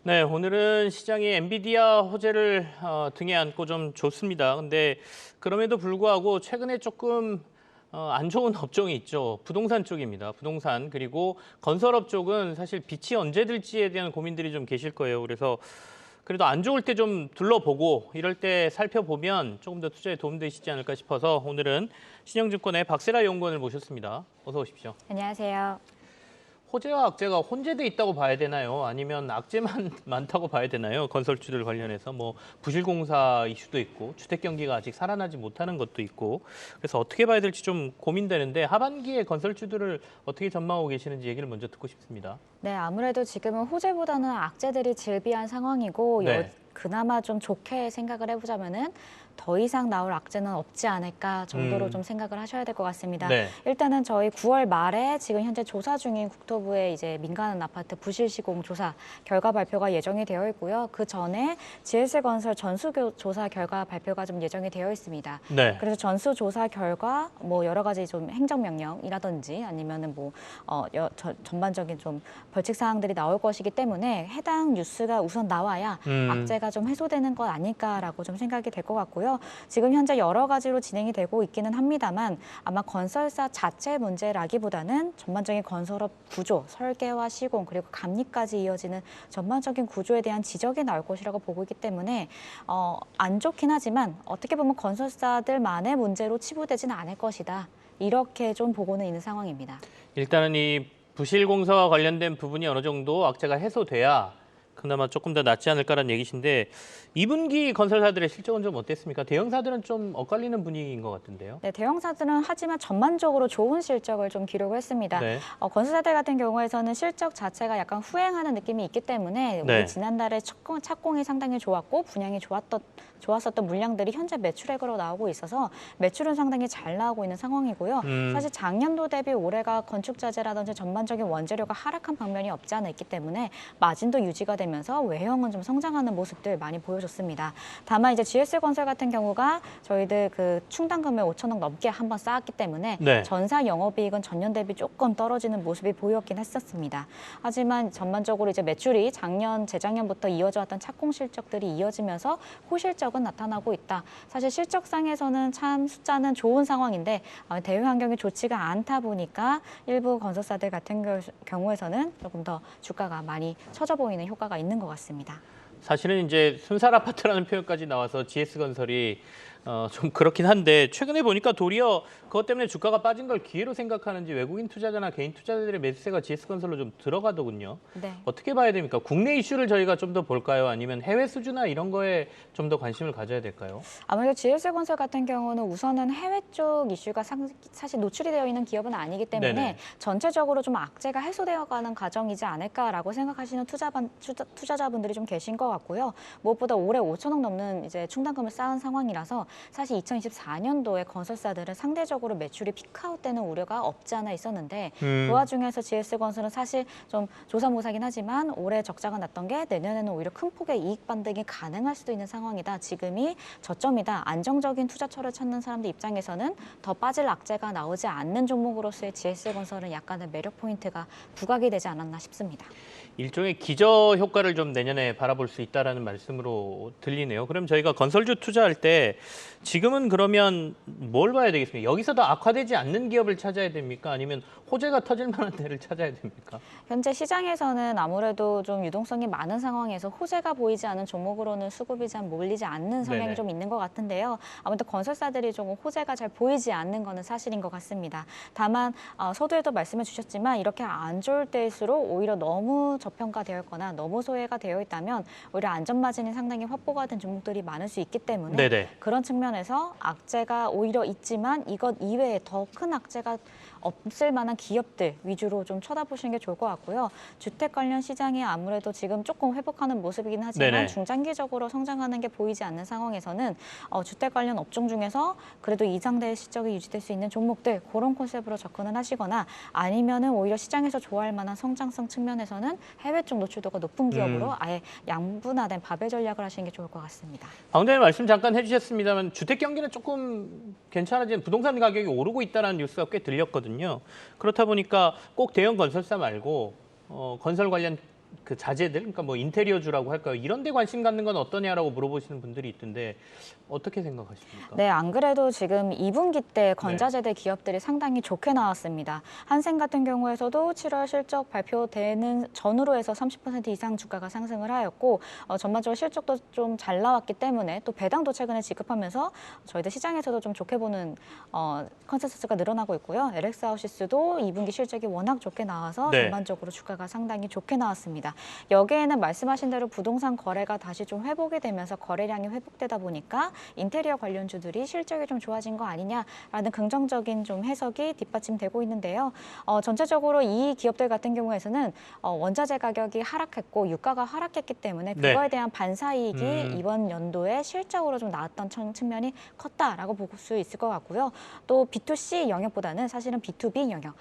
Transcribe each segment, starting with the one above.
네, 오늘은 시장이 엔비디아 호재를 등에 안고 좀 좋습니다. 근데 그럼에도 불구하고 최근에 조금 안 좋은 업종이 있죠. 부동산 쪽입니다. 부동산 그리고 건설업 쪽은 사실 빛이 언제 들지에 대한 고민들이 좀 계실 거예요. 그래서 그래도 안 좋을 때 좀 둘러보고 이럴 때 살펴보면 조금 더 투자에 도움되시지 않을까 싶어서 오늘은 신영증권의 박세라 연구원을 모셨습니다. 어서 오십시오. 안녕하세요. 호재와 악재가 혼재돼 있다고 봐야 되나요? 아니면 악재만 많다고 봐야 되나요? 건설주들 관련해서 뭐 부실공사 이슈도 있고 주택 경기가 아직 살아나지 못하는 것도 있고 그래서 어떻게 봐야 될지 좀 고민되는데 하반기에 건설주들을 어떻게 전망하고 계시는지 얘기를 먼저 듣고 싶습니다. 네, 아무래도 지금은 호재보다는 악재들이 즐비한 상황이고 네. 그나마 좀 좋게 생각을 해보자면은 더 이상 나올 악재는 없지 않을까 정도로 좀 생각을 하셔야 될 것 같습니다. 네. 일단은 저희 9월 말에 지금 현재 조사 중인 국토부의 이제 민간 아파트 부실 시공 조사 결과 발표가 예정이 되어 있고요. 그 전에 GS건설 전수 조사 결과 발표가 좀 예정이 되어 있습니다. 네. 그래서 전수 조사 결과 뭐 여러 가지 좀 행정명령이라든지 아니면은 뭐 전반적인 좀 벌칙 사항들이 나올 것이기 때문에 해당 뉴스가 우선 나와야 악재가 좀 해소되는 것 아닐까라고 좀 생각이 될 것 같고요. 지금 현재 여러 가지로 진행이 되고 있기는 합니다만 아마 건설사 자체 문제라기보다는 전반적인 건설업 구조, 설계와 시공 그리고 감리까지 이어지는 전반적인 구조에 대한 지적이 나올 것이라고 보고 있기 때문에 안 좋긴 하지만 어떻게 보면 건설사들만의 문제로 치부되지는 않을 것이다. 이렇게 좀 보고는 있는 상황입니다. 일단은 이 부실공사와 관련된 부분이 어느 정도 악재가 해소돼야 그나마 조금 더 낫지 않을까라는 얘기신데 2분기 건설사들의 실적은 좀 어땠습니까? 대형사들은 좀 엇갈리는 분위기인 것 같은데요. 네, 대형사들은 하지만 전반적으로 좋은 실적을 좀 기록을 했습니다. 네. 건설사들 같은 경우에서는 실적 자체가 약간 후행하는 느낌이 있기 때문에 네. 우리 지난달에 착공이 상당히 좋았고 분양이 좋았었던 물량들이 현재 매출액으로 나오고 있어서 매출은 상당히 잘 나오고 있는 상황이고요. 사실 작년도 대비 올해가 건축자재라든지 전반적인 원재료가 하락한 방면이 없지 않아 있기 때문에 마진도 유지가 되면서 외형은 좀 성장하는 모습들 많이 보여줬습니다. 다만 이제 GS건설 같은 경우가 저희들 그 충당금을 5천억 넘게 한번 쌓았기 때문에 네. 전사 영업이익은 전년 대비 조금 떨어지는 모습이 보였긴 했었습니다. 하지만 전반적으로 이제 매출이 재작년부터 이어져왔던 착공 실적들이 이어지면서 호실적은 나타나고 있다. 사실 실적상에서는 참 숫자는 좋은 상황인데 대외 환경이 좋지가 않다 보니까 일부 건설사들 같은 경우에서는 조금 더 주가가 많이 처져 보이는 효과가 있는 것 같습니다. 사실은 이제 순살 아파트라는 표현까지 나와서 GS건설이 좀 그렇긴 한데 최근에 보니까 도리어 그것 때문에 주가가 빠진 걸 기회로 생각하는지 외국인 투자자나 개인 투자자들의 매수세가 GS건설로 좀 들어가더군요. 네. 어떻게 봐야 됩니까? 국내 이슈를 저희가 좀 더 볼까요? 아니면 해외 수주나 이런 거에 좀 더 관심을 가져야 될까요? 아무래도 GS건설 같은 경우는 우선은 해외 쪽 이슈가 사실 노출이 되어 있는 기업은 아니기 때문에 네네. 전체적으로 좀 악재가 해소되어가는 과정이지 않을까라고 생각하시는 투자자분들이 좀 계신 것 같고요. 무엇보다 올해 5천억 넘는 이제 충당금을 쌓은 상황이라서 사실 2024년도에 건설사들은 상대적으로 매출이 피크아웃되는 우려가 없지 않아 있었는데 그 와중에서 GS건설은 사실 좀 조사모사긴 하지만 올해 적자가 났던 게 내년에는 오히려 큰 폭의 이익 반등이 가능할 수도 있는 상황이다. 지금이 저점이다. 안정적인 투자처를 찾는 사람들 입장에서는 더 빠질 악재가 나오지 않는 종목으로서의 GS건설은 약간의 매력 포인트가 부각이 되지 않았나 싶습니다. 일종의 기저 효과를 좀 내년에 바라볼 수 있다라는 말씀으로 들리네요. 그럼 저희가 건설주 투자할 때 지금은 그러면 뭘 봐야 되겠습니까? 여기서도 악화되지 않는 기업을 찾아야 됩니까? 아니면 호재가 터질 만한 데를 찾아야 됩니까? 현재 시장에서는 아무래도 좀 유동성이 많은 상황에서 호재가 보이지 않은 종목으로는 수급이 잘 몰리지 않는 성향이 네네. 좀 있는 것 같은데요. 아무튼 건설사들이 조금 호재가 잘 보이지 않는 거는 사실인 것 같습니다. 다만 서두에도 말씀해 주셨지만 이렇게 안 좋을 때일수록 오히려 너무 저평가되어 있거나 너무 소외가 되어 있다면 오히려 안전마진이 상당히 확보가 된 종목들이 많을 수 있기 때문에 네네. 그런 측면에서 악재가 오히려 있지만 이것 이외에 더 큰 악재가 없을 만한 기업들 위주로 좀 쳐다보시는 게 좋을 것 같고요. 주택 관련 시장이 아무래도 지금 조금 회복하는 모습이긴 하지만 네네. 중장기적으로 성장하는 게 보이지 않는 상황에서는 주택 관련 업종 중에서 그래도 이상대의 실적이 유지될 수 있는 종목들 그런 컨셉으로 접근을 하시거나 아니면은 오히려 시장에서 좋아할 만한 성장성 측면에서는 해외 쪽 노출도가 높은 기업으로 아예 양분화된 바벨 전략을 하시는 게 좋을 것 같습니다. 방금 전에 말씀 잠깐 해주셨습니다만 주택 경기는 조금 괜찮아진 부동산 가격이 오르고 있다는 뉴스가 꽤 들렸거든요. 그렇다 보니까 꼭 대형 건설사 말고 건설 관련 그 자재들, 그러니까 뭐 인테리어주라고 할까요? 이런 데 관심 갖는 건 어떠냐라고 물어보시는 분들이 있던데 어떻게 생각하십니까? 네, 안 그래도 지금 2분기 때 건자재들 기업들이 상당히 좋게 나왔습니다. 한생 같은 경우에서도 7월 실적 발표되는 전후로 해서 30% 이상 주가가 상승을 하였고 전반적으로 실적도 좀 잘 나왔기 때문에 또 배당도 최근에 지급하면서 저희들 시장에서도 좀 좋게 보는 컨센서스가 늘어나고 있고요. LX아웃시스도 2분기 실적이 워낙 좋게 나와서 네. 전반적으로 주가가 상당히 좋게 나왔습니다. 여기에는 말씀하신 대로 부동산 거래가 다시 좀 회복이 되면서 거래량이 회복되다 보니까 인테리어 관련주들이 실적이 좀 좋아진 거 아니냐라는 긍정적인 좀 해석이 뒷받침되고 있는데요. 전체적으로 이 기업들 같은 경우에서는 원자재 가격이 하락했고 유가가 하락했기 때문에 그거에 네. 대한 반사이익이 이번 연도에 실적으로 좀 나왔던 측면이 컸다라고 볼 수 있을 것 같고요. 또 B2C 영역보다는 사실은 B2B 영역,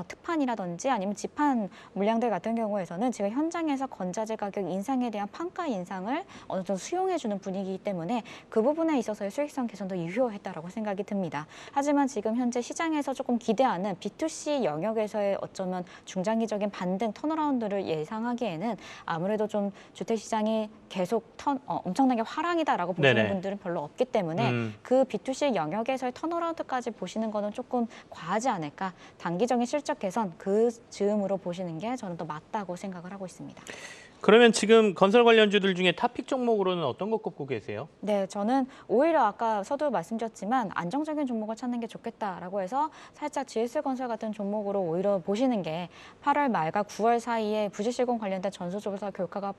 특판이라든지 아니면 지판 물량들 같은 경우에서는 지금 현장에서 건자재 가격 인상에 대한 판가 인상을 어느 정도 수용해주는 분위기이기 때문에 그 부분에 있어서의 수익성 개선도 유효했다라고 생각이 듭니다. 하지만 지금 현재 시장에서 조금 기대하는 B2C 영역에서의 어쩌면 중장기적인 반등 턴어라운드를 예상하기에는 아무래도 좀 주택시장이 계속 엄청나게 화랑이다라고 보시는 네네. 분들은 별로 없기 때문에 그 B2C 영역에서의 턴어라운드까지 보시는 거는 조금 과하지 않을까. 단기적인 실적 개선 그 즈음으로 보시는 게 저는 더 맞다고 생각을 하고 있습니다. 그러면 지금 건설 관련주들 중에 탑픽 종목으로는 어떤 거 꼽고 계세요? 네, 저는 오히려 아까 서두 말씀드렸지만 안정적인 종목을 찾는 게 좋겠다라고 해서 살짝 GS건설 같은 종목으로 오히려 보시는 게 8월 말과 9월 사이에 부실시공 관련된 전수조사 결과가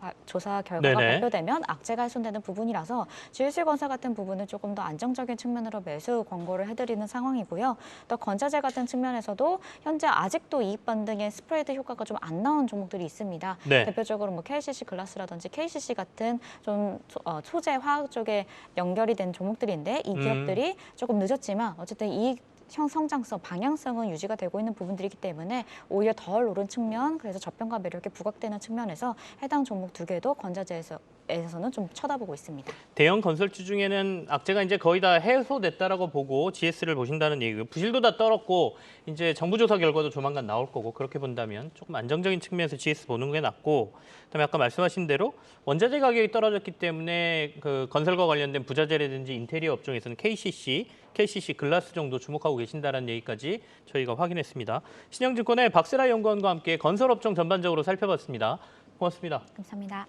네네. 발표되면 악재가 해소되는 부분이라서 GS건설 같은 부분은 조금 더 안정적인 측면으로 매수 권고를 해드리는 상황이고요. 또 건자재 같은 측면에서도 현재 아직도 이익 반등의 스프레드 효과가 좀 안 나온 종목들이 있습니다. 네. 대표적으로 뭐 KCC 글라스라든지 KCC 같은 좀 소재 화학 쪽에 연결이 된 종목들인데 이 기업들이 조금 늦었지만 어쨌든 이익 성장성, 방향성은 유지가 되고 있는 부분들이기 때문에 오히려 덜 오른 측면, 그래서 저평가 매력이 부각되는 측면에서 해당 종목 두 개도 건자재에서는 좀 쳐다보고 있습니다. 대형 건설주 중에는 악재가 이제 거의 다 해소됐다라고 보고 GS를 보신다는 얘기고 부실도 다 떨었고 이제 정부 조사 결과도 조만간 나올 거고 그렇게 본다면 조금 안정적인 측면에서 GS 보는 게 낫고 그다음에 아까 말씀하신 대로 원자재 가격이 떨어졌기 때문에 그 건설과 관련된 부자재라든지 인테리어 업종에서는 KCC 글라스 정도 주목하고 계신다는 얘기까지 저희가 확인했습니다. 신영증권의 박세라 연구원과 함께 건설 업종 전반적으로 살펴봤습니다. 고맙습니다. 감사합니다.